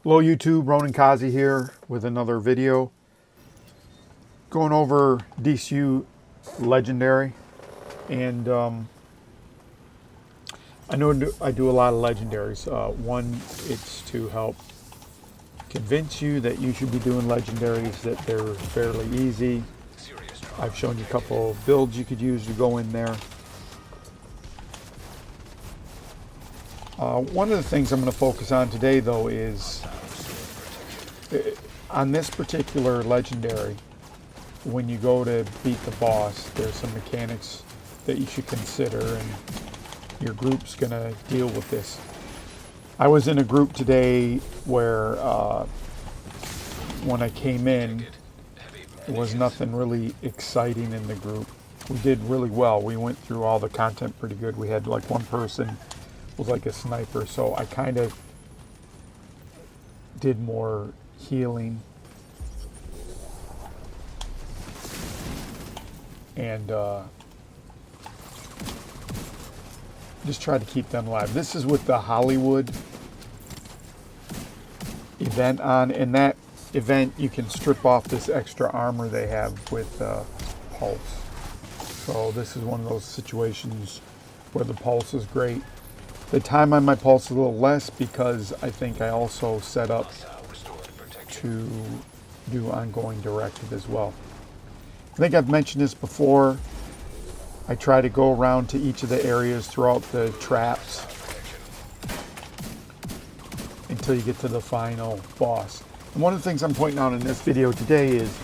Hello YouTube, Ronan Kazi here with another video. Going over DCU legendary, and I know I do a lot of legendaries. One, it's to help convince you that you should be doing legendaries, that they're fairly easy. I've shown you a couple of builds you could use to go in there. One of the things I'm going to focus on today, though, is on this particular legendary, when you go to beat the boss, there's some mechanics that you should consider, and your group's going to deal with this. I was in a group today where when I came in, there was nothing really exciting in the group. We did really well. We went through all the content pretty good. We had like one person was like a sniper, so I kind of did more healing and just tried to keep them alive. This is with the Hollywood event on. In that event, you can strip off this extra armor they have with pulse. So this is one of those situations where the pulse is great. The time on my pulse is a little less because I think I also set up to do ongoing directive as well. I think I've mentioned this before. I try to go around to each of the areas throughout the traps until you get to the final boss. And one of the things I'm pointing out in this video today is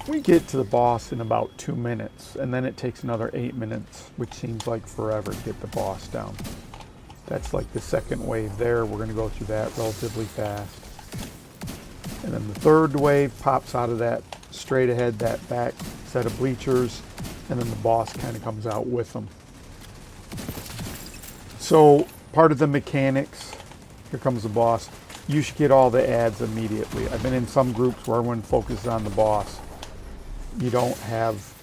we get to the boss in about 2 minutes, and then it takes another 8 minutes, which seems like forever to get the boss down. That's like the second wave there. We're going to go through that relatively fast. And then the third wave pops out of that straight ahead, that back set of bleachers, and then the boss kind of comes out with them. So part of the mechanics, here comes the boss, you should get all the ads immediately. I've been in some groups where everyone focuses on the boss. You don't have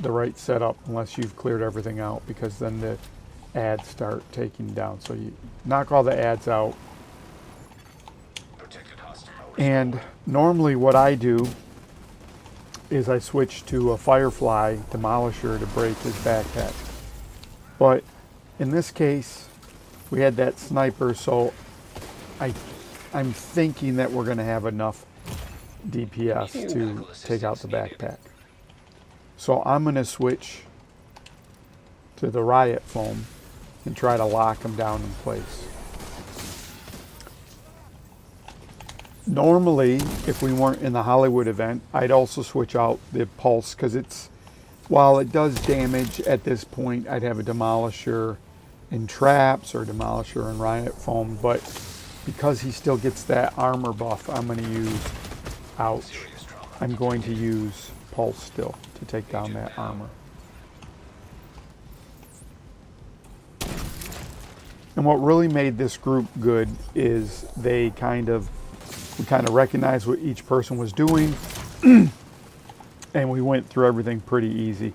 the right setup unless you've cleared everything out, because then the ads start taking down. So you knock all the ads out. And normally what I do is I switch to a Firefly Demolisher to break his backpack. But in this case, we had that sniper, so I'm thinking that we're going to have enough DPS to take out the backpack. So I'm going to switch to the riot foam and try to lock him down in place. Normally, if we weren't in the Hollywood event, I'd also switch out the pulse, because while it does damage at this point, I'd have a Demolisher in traps or Demolisher in riot foam, but because he still gets that armor buff, I'm going to use pulse still to take down that armor. And what really made this group good is we kind of recognized what each person was doing, and we went through everything pretty easy.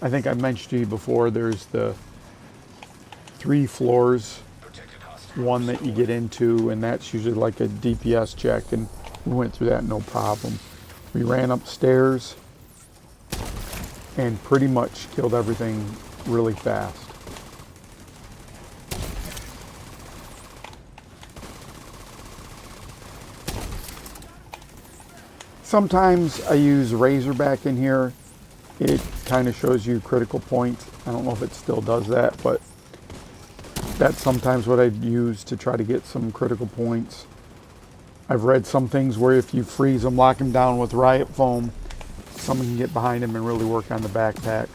I think I mentioned to you before, there's the 3 floors, one that you get into, and that's usually like a DPS check, and we went through that no problem. We ran upstairs and pretty much killed everything really fast. Sometimes I use Razorback in here. It kind of shows you critical points. I don't know if it still does that, but that's sometimes what I'd use to try to get some critical points. I've read some things where if you freeze them, lock them down with riot foam, someone can get behind him and really work on the backpack.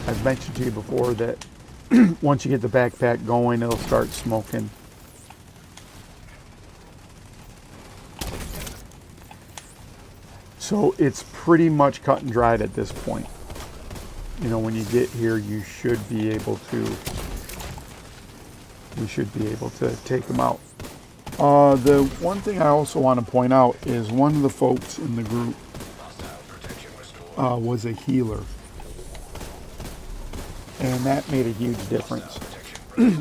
I've mentioned to you before that once you get the backpack going, it'll start smoking. So it's pretty much cut and dried at this point. You know, when you get here, we should be able to take them out. The one thing I also want to point out is one of the folks in the group was a healer, and that made a huge difference.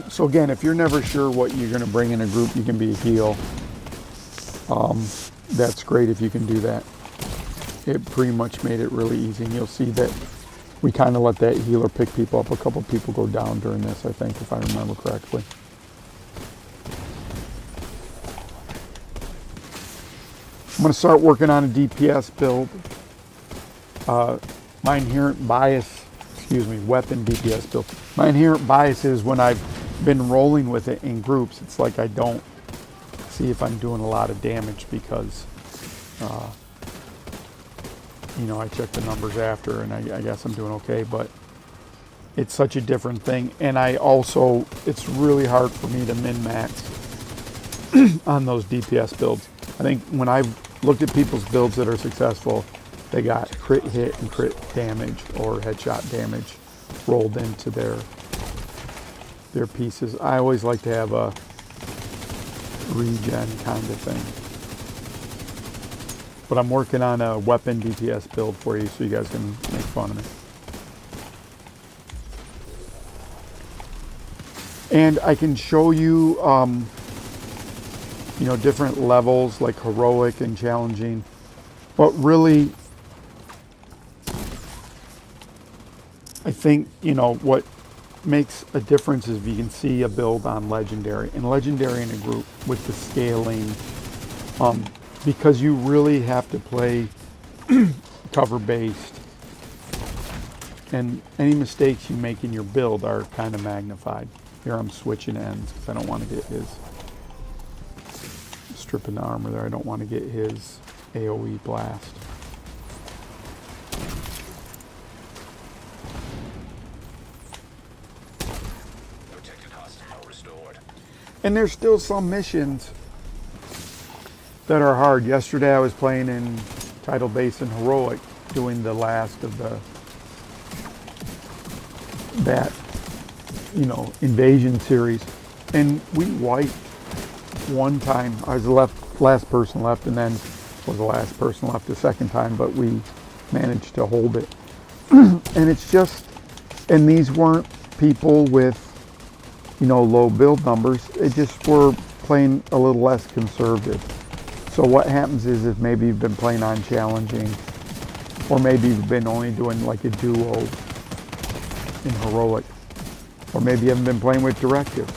So again, if you're never sure what you're going to bring in a group, you can be a heal. That's great if you can do that. It pretty much made it really easy, and you'll see that we kind of let that healer pick people up. A couple people go down during this, I think, if I remember correctly. I'm going to start working on a DPS build. My inherent bias, weapon DPS build. My inherent bias is when I've been rolling with it in groups, it's like I don't see if I'm doing a lot of damage because, I check the numbers after and I guess I'm doing okay, but it's such a different thing. And it's really hard for me to min-max on those DPS builds. I think when I've looked at people's builds that are successful, they got crit hit and crit damage or headshot damage rolled into their pieces. I always like to have a regen kind of thing. But I'm working on a weapon DPS build for you so you guys can make fun of me. And I can show you, different levels like heroic and challenging. But really, I think, what makes a difference is if you can see a build on legendary. And legendary in a group with the scaling, because you really have to play cover-based. And any mistakes you make in your build are kind of magnified. Here I'm switching ends because I don't want to get his, stripping the armor there, I don't want to get his AoE blast. And there's still some missions that are hard. Yesterday I was playing in Tidal Basin Heroic, doing the last of that invasion series, and we wiped one time. I was the last person left, and then was the last person left the second time, but we managed to hold it. And it's just, and these weren't people with low build numbers. It just were playing a little less conservative. So what happens is if maybe you've been playing on challenging, or maybe you've been only doing like a duo in heroic, or maybe you haven't been playing with directives,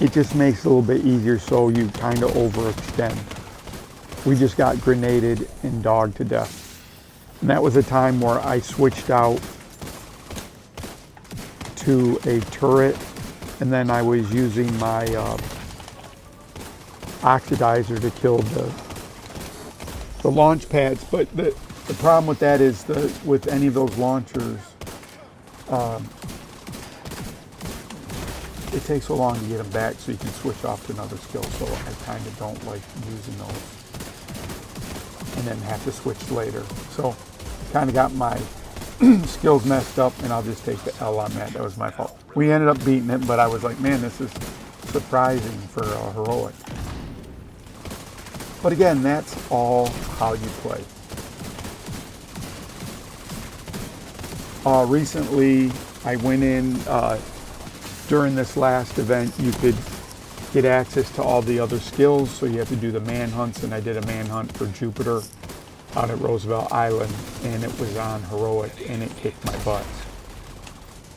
it just makes it a little bit easier, so you kind of overextend. We just got grenaded and dogged to death. And that was a time where I switched out to a turret, and then I was using my oxidizer to kill the launch pads. But the problem with that is with any of those launchers, it takes so long to get them back, so you can switch off to another skill. So I kind of don't like using those and then have to switch later. So I kind of got my skills messed up, and I'll just take the L on that. That was my fault. We ended up beating it, but I was like, man, this is surprising for a heroic. But again, that's all how you play. Recently, I went in, during this last event, you could get access to all the other skills, so you have to do the manhunts, and I did a manhunt for Jupiter out at Roosevelt Island, and it was on heroic, and it kicked my butt.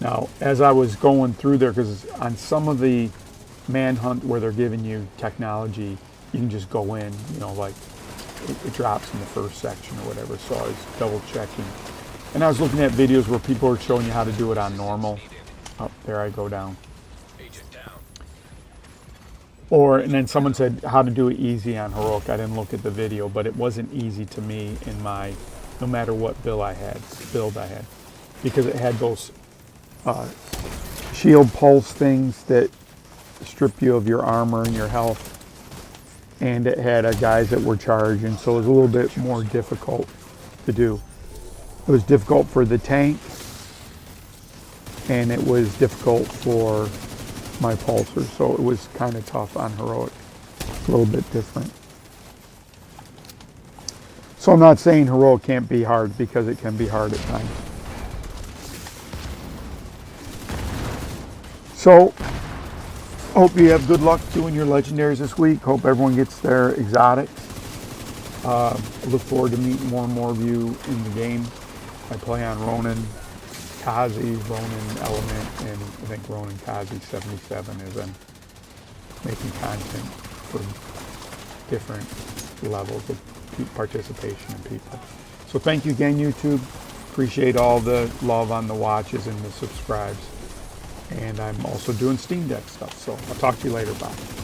Now, as I was going through there, because on some of the manhunt where they're giving you technology, you can just go in, like it drops in the first section or whatever, so I was double checking. And I was looking at videos where people are showing you how to do it on normal. Oh, there I go down. And then someone said how to do it easy on heroic. I didn't look at the video, but it wasn't easy to me in my, no matter what build I had, because it had those shield pulse things that strip you of your armor and your health, and it had guys that were charging, so it was a little bit more difficult to do. It was difficult for the tank, and it was difficult for my pulsers, so it was kind of tough on heroic. A little bit different. So I'm not saying heroic can't be hard, because it can be hard at times. So Hope you have good luck doing your legendaries this week. Hope everyone gets their exotics. I look forward to meeting more and more of you in the game. I play on Ronin Kazi, Ronin Element, and I think Ronin Kazi 77 as I'm making content for different levels of participation in people. So thank you again, YouTube. Appreciate all the love on the watches and the subscribes. And I'm also doing Steam Deck stuff. So I'll talk to you later. Bye.